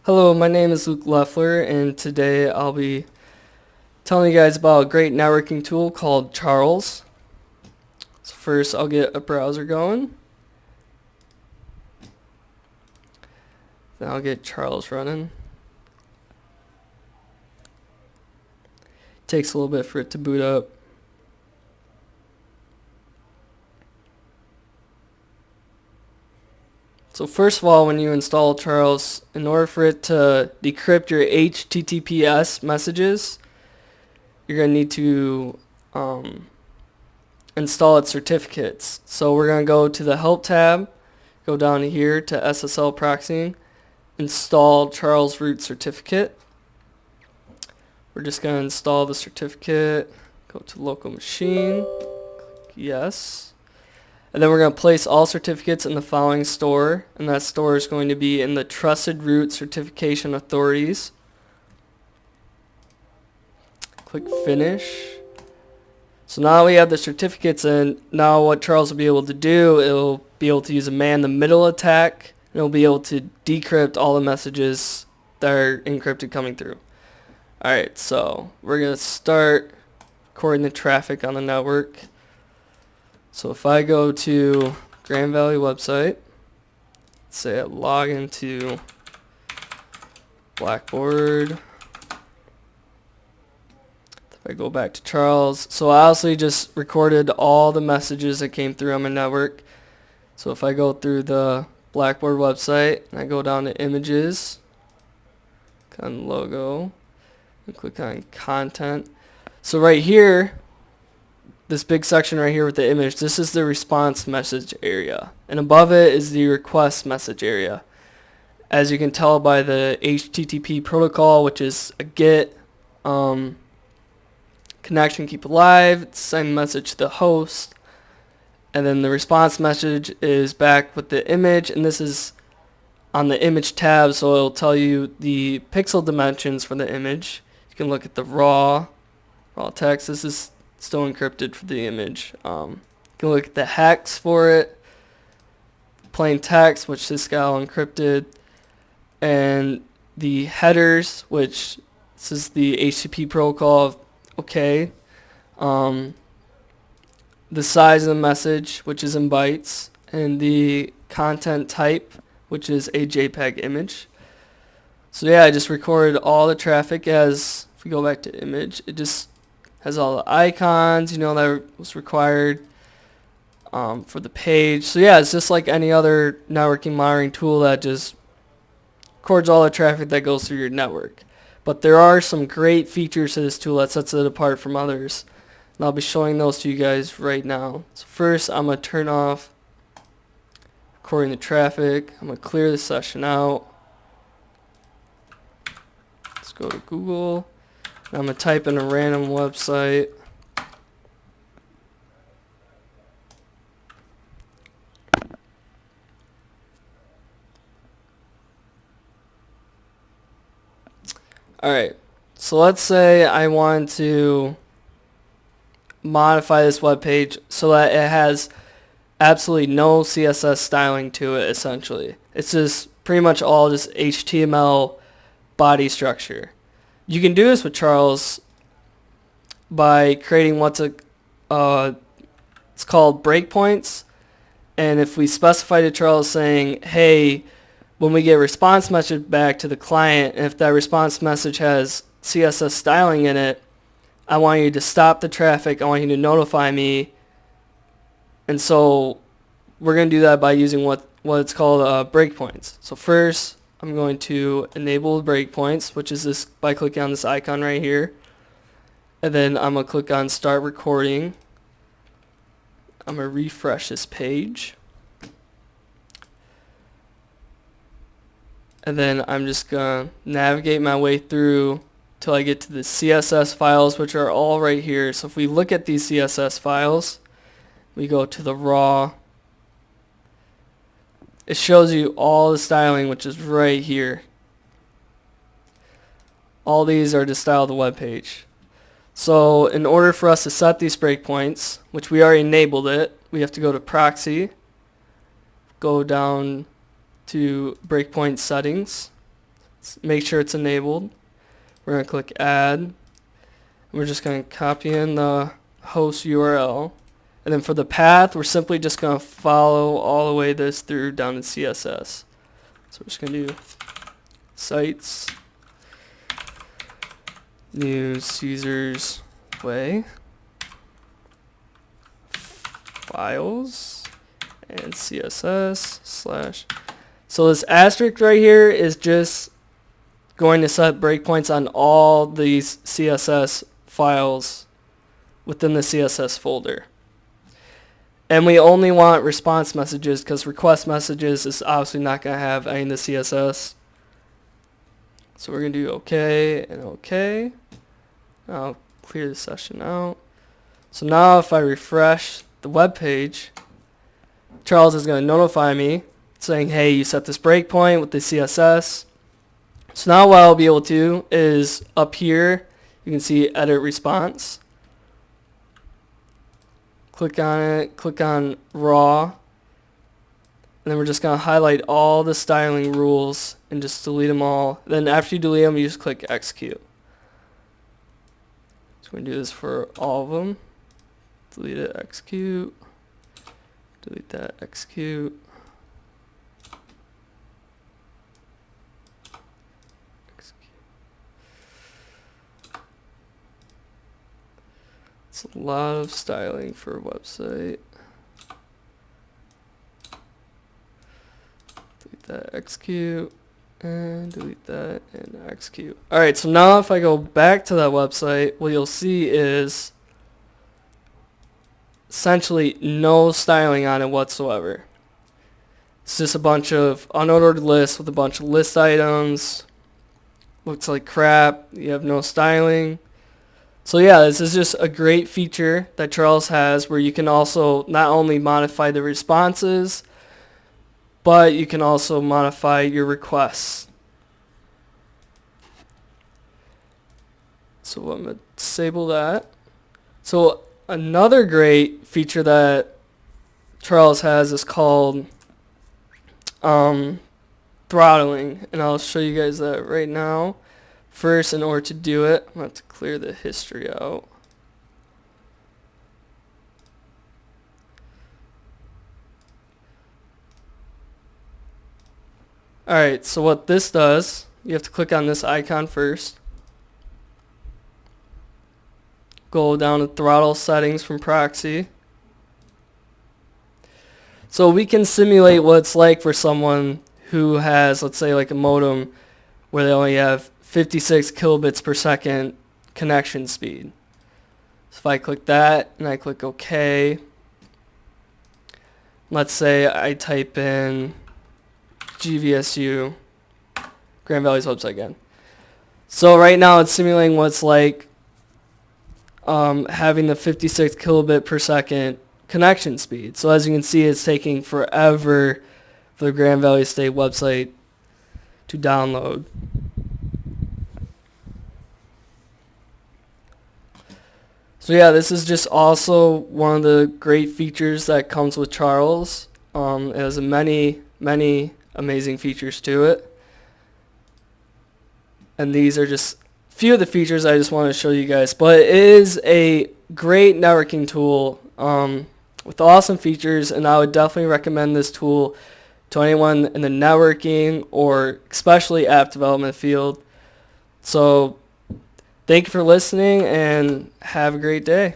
Hello, my name is Luke Leffler, and today I'll be telling you guys about a great networking tool called Charles. So first, I'll get a browser going. Then I'll get Charles running. Takes a little bit for it to boot up. So first of all, when you install Charles, in order for it to decrypt your HTTPS messages, you're going to need to install its certificates. So we're going to go to the Help tab, go down here to SSL proxying, install Charles root certificate. We're just going to install the certificate, go to local machine, click yes. And then we're going to place all certificates in the following store, and that store is going to be in the Trusted Root Certification Authorities. Click Finish. So now we have the certificates in. Now what Charles will be able to do, it'll be able to use a man-in-the-middle attack, and it'll be able to decrypt all the messages that are encrypted coming through. Alright, so we're going to start recording the traffic on the network. So if I go to Grand Valley website, say I log into Blackboard, if I go back to Charles, so I also just recorded all the messages that came through on my network. So if I go through the Blackboard website and I go down to images, click on logo, and click on content. So right here, this big section right here with the image, this is the response message area, and above it is the request message area. As you can tell by the HTTP protocol, which is a GET connection keep alive, send message to the host, and then the response message is back with the image, and this is on the image tab, so it'll tell you the pixel dimensions for the image. You can look at the raw text. This is still encrypted for the image. You can look at the hex for it, plain text, which this got all encrypted, and the headers, which this is the HTTP protocol of OK. The size of the message, which is in bytes, and the content type, which is a JPEG image. So yeah, I just recorded all the traffic. As if we go back to image, it just has all the icons, that was required for the page. So yeah, it's just like any other networking monitoring tool that just records all the traffic that goes through your network. But there are some great features to this tool that sets it apart from others, and I'll be showing those to you guys right now. So first, I'm going to turn off recording the traffic. I'm going to clear the session out. Let's go to Google. I'm going to type in a random website. Alright, so let's say I want to modify this web page so that it has absolutely no CSS styling to it, essentially. It's just pretty much all just HTML body structure. You can do this with Charles by creating it's called breakpoints, and if we specify to Charles saying, hey, when we get a response message back to the client, and if that response message has CSS styling in it, I want you to stop the traffic, I want you to notify me, and so we're going to do that by using what's called breakpoints. So first, I'm going to enable breakpoints, which is this by clicking on this icon right here. And then I'm going to click on Start Recording. I'm going to refresh this page. And then I'm just going to navigate my way through till I get to the CSS files, which are all right here. So if we look at these CSS files, we go to the raw. It shows you all the styling, which is right here. All these are to style the web page. So in order for us to set these breakpoints, which we already enabled it, we have to go to proxy, go down to breakpoint settings, make sure it's enabled. We're going to click add. We're just going to copy in the host URL. And then for the path, we're simply just going to follow all the way this through down to CSS. So we're just going to do sites, new Caesar's way, files, and CSS slash. So this asterisk right here is just going to set breakpoints on all these CSS files within the CSS folder. And we only want response messages because request messages is obviously not going to have any of the CSS. So we're going to do OK and OK. I'll clear the session out. So now if I refresh the web page, Charles is going to notify me saying, hey, you set this breakpoint with the CSS. So now what I'll be able to do is up here, you can see edit response. Click on it, click on raw, and then we're just going to highlight all the styling rules and just delete them all. Then after you delete them, you just click execute. So we're going to do this for all of them. Delete it, execute. Delete that, execute. It's a lot of styling for a website. Delete that, execute, and delete that, and execute. Alright, so now if I go back to that website, what you'll see is essentially no styling on it whatsoever. It's just a bunch of unordered lists with a bunch of list items. Looks like crap. You have no styling. So yeah, this is just a great feature that Charles has where you can also not only modify the responses, but you can also modify your requests. So I'm going to disable that. So another great feature that Charles has is called throttling, and I'll show you guys that right now. First, in order to do it, I'm going to have to clear the history out. Alright, so what this does, you have to click on this icon first. Go down to throttle settings from proxy. So we can simulate what it's like for someone who has, let's say, like a modem where they only have 56 kilobits per second connection speed. So if I click that and I click OK, let's say I type in GVSU, Grand Valley's website again. So right now it's simulating what it's like having the 56 kilobit per second connection speed. So as you can see, it's taking forever for the Grand Valley State website to download. So yeah, this is just also one of the great features that comes with Charles. It has many amazing features to it. And these are just a few of the features I just want to show you guys. But it is a great networking tool with awesome features, and I would definitely recommend this tool to anyone in the networking or especially app development field. So thank you for listening and have a great day.